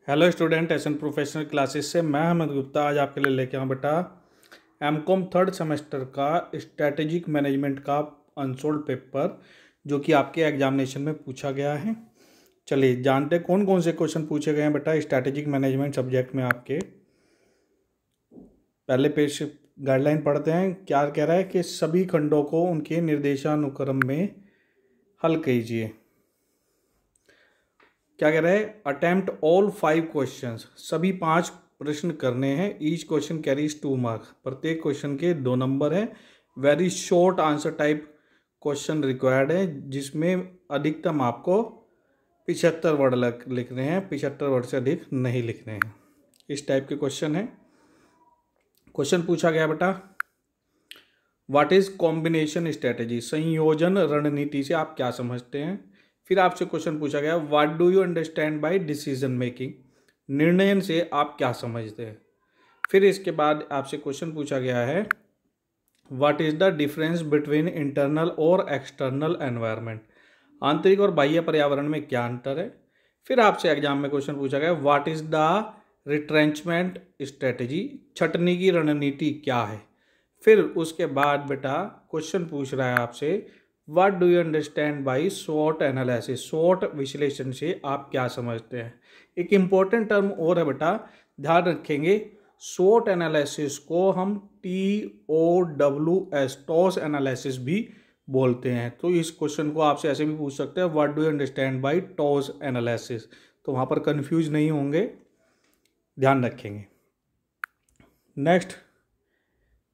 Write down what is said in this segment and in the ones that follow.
Hello student, SN professional classes से मैं अहमद गुप्ता आज आपके लिए लेके आऊँ बेटा एमकॉम थर्ड सेमेस्टर का स्ट्रैटेजिक मैनेजमेंट का अनसोल्ड पेपर जो कि आपके एग्जामिनेशन में पूछा गया है। चलिए जानते हैं कौन कौन से क्वेश्चन पूछे गए हैं बेटा स्ट्रैटेजिक मैनेजमेंट सब्जेक्ट में आपके। पहले पेज गाइडलाइन पढ़ते हैं। क्या कह रहा है कि सभी खंडों को उनके निर्देशानुक्रम में हल कीजिए। क्या कह रहा है, अटेम्प्ट ऑल 5 क्वेश्चंस, सभी 5 प्रश्न करने हैं। ईच क्वेश्चन कैरीज 2 मार्क्स, प्रत्येक क्वेश्चन के 2 नंबर हैं। Very short answer type question required है जिसमें अधिकतम आपको 75 वर्ड लिखने हैं, 75 वर्ड से अधिक नहीं लिखने हैं। इस टाइप के क्वेश्चन है। क्वेश्चन पूछा गया बेटा व्हाट इज कॉम्बिनेशन स्ट्रेटेजी, संयोजन रणनीति से आप क्या समझते हैं। फिर आपसे क्वेश्चन पूछा गया what do you understand by decision making, निर्णय से आप क्या समझते हैं। फिर इसके बाद आपसे क्वेश्चन पूछा गया है what is the difference between internal और एक्सटर्नल एनवायरनमेंट, आंतरिक और बाह्य पर्यावरण में क्या अंतर है। फिर आपसे एग्जाम में क्वेश्चन पूछा गया what is the retrenchment strategy, छटनी की रणनीति क्या है। फिर उसके बाद बेटा क्वेश्चन पूछ रहा है आपसे what do you understand by स्वॉट एनालिसिस, स्वॉट विश्लेषण से आप क्या समझते हैं। एक इम्पोर्टेंट टर्म और है बेटा, ध्यान रखेंगे, स्वॉट एनालिसिस को हम TOWS टॉस एनालिसिस भी बोलते हैं। तो इस क्वेश्चन को आपसे ऐसे भी पूछ सकते हैं what do you understand by toss analysis, तो वहाँ पर कंफ्यूज नहीं होंगे, ध्यान रखेंगे। नेक्स्ट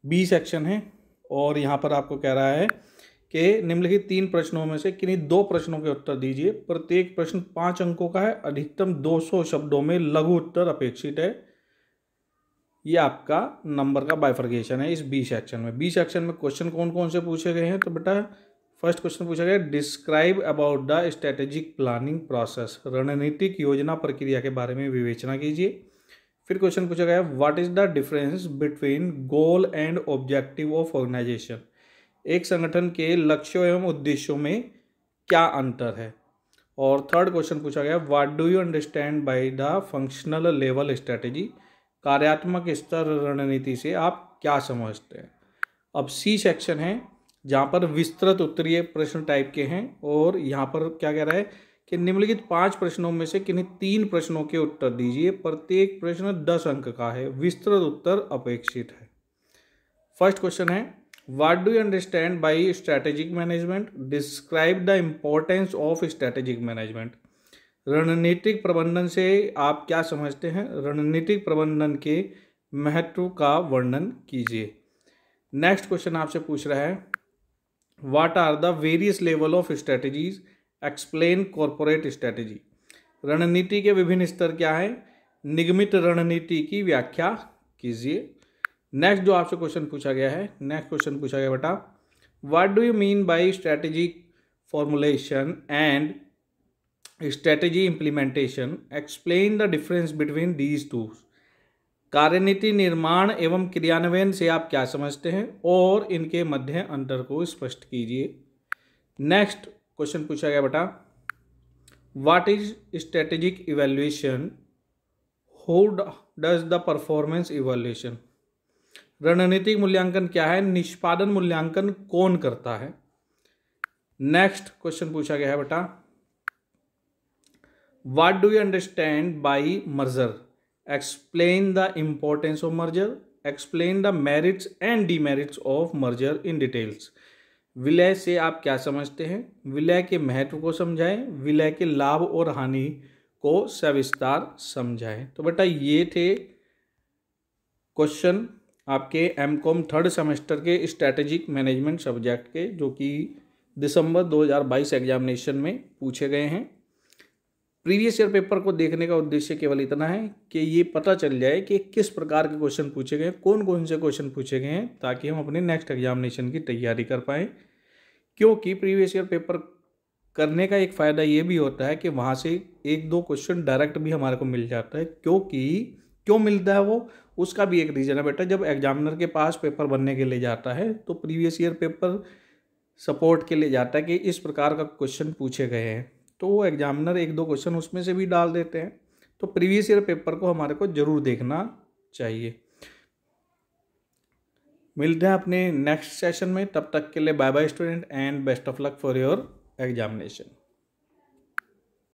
बी सेक्शन है और यहाँ पर आपको कह रहा है कि निम्नलिखित 3 प्रश्नों में से किन्हीं 2 प्रश्नों के उत्तर दीजिए। प्रत्येक प्रश्न 5 अंकों का है, अधिकतम 200 शब्दों में लघु उत्तर अपेक्षित है। ये आपका नंबर का बाइफर्केशन है इस बी सेक्शन में। बी सेक्शन में क्वेश्चन कौन कौन से पूछे गए हैं, तो बेटा फर्स्ट क्वेश्चन पूछा गया describe about the strategic planning process, रणनीतिक योजना प्रक्रिया के बारे में विवेचना कीजिए। फिर क्वेश्चन पूछा गया what is the difference between goal and objective of organisation, एक संगठन के लक्ष्यों एवं उद्देश्यों में क्या अंतर है। और थर्ड क्वेश्चन पूछा गया what do you understand by the functional level strategy, कार्यात्मक स्तर रणनीति से आप क्या समझते हैं। अब सी सेक्शन है जहाँ पर विस्तृत उत्तरीय प्रश्न टाइप के हैं और यहाँ पर क्या कह रहा है कि निम्नलिखित 5 प्रश्नों में से किन्हीं 3 प्रश्नों के उत्तर दीजिए। प्रत्येक प्रश्न 10 अंक का है, विस्तृत उत्तर अपेक्षित है। फर्स्ट क्वेश्चन है what do you understand by strategic management, describe the importance of strategic management, रणनीतिक प्रबंधन से आप क्या समझते हैं, रणनीतिक प्रबंधन के महत्व का वर्णन कीजिए। नेक्स्ट क्वेश्चन आपसे पूछ रहा है what are the various level of strategies, explain corporate strategy, रणनीति के विभिन्न स्तर क्या है, निगमित रणनीति की व्याख्या कीजिए। नेक्स्ट जो आपसे क्वेश्चन पूछा गया है, नेक्स्ट क्वेश्चन पूछा गया बेटा what do you mean by strategic formulation and strategy implementation, explain the difference between these two, कार्यनीति निर्माण एवं क्रियान्वयन से आप क्या समझते हैं और इनके मध्य अंतर को स्पष्ट कीजिए। नेक्स्ट क्वेश्चन पूछा गया बेटा what is strategic evaluation, who does the performance evaluation, रणनीतिक मूल्यांकन क्या है, निष्पादन मूल्यांकन कौन करता है। नेक्स्ट क्वेश्चन पूछा गया है बेटा what do you understand by merger, explain the importance of merger, explain the merits and demerits of merger in details, विलय से आप क्या समझते हैं, विलय के महत्व को समझाएं, विलय के लाभ और हानि को सविस्तार समझाएं। तो बेटा ये थे क्वेश्चन आपके एमकॉम थर्ड सेमेस्टर के स्ट्रैटेजिक मैनेजमेंट सब्जेक्ट के, जो कि दिसंबर 2022 एग्जामिनेशन में पूछे गए हैं। प्रीवियस ईयर पेपर को देखने का उद्देश्य केवल इतना है कि ये पता चल जाए कि किस प्रकार के क्वेश्चन पूछे गए, कौन कौन से क्वेश्चन पूछे गए हैं, ताकि हम अपने नेक्स्ट एग्जामिनेशन की तैयारी कर पाएँ। क्योंकि प्रीवियस ईयर पेपर करने का एक फ़ायदा ये भी होता है कि वहाँ से 1-2 क्वेश्चन डायरेक्ट भी हमारे को मिल जाता है। क्यों मिलता है वो, उसका भी एक रीज़न है बेटा। जब एग्जामिनर के पास पेपर बनने के लिए जाता है तो प्रीवियस ईयर पेपर सपोर्ट के लिए जाता है कि इस प्रकार का क्वेश्चन पूछे गए हैं, तो वो एग्जामिनर 1-2 क्वेश्चन उसमें से भी डाल देते हैं। तो प्रीवियस ईयर पेपर को हमारे को ज़रूर देखना चाहिए। मिलते हैं अपने नेक्स्ट सेशन में, तब तक के लिए bye bye student and best of luck for your examination.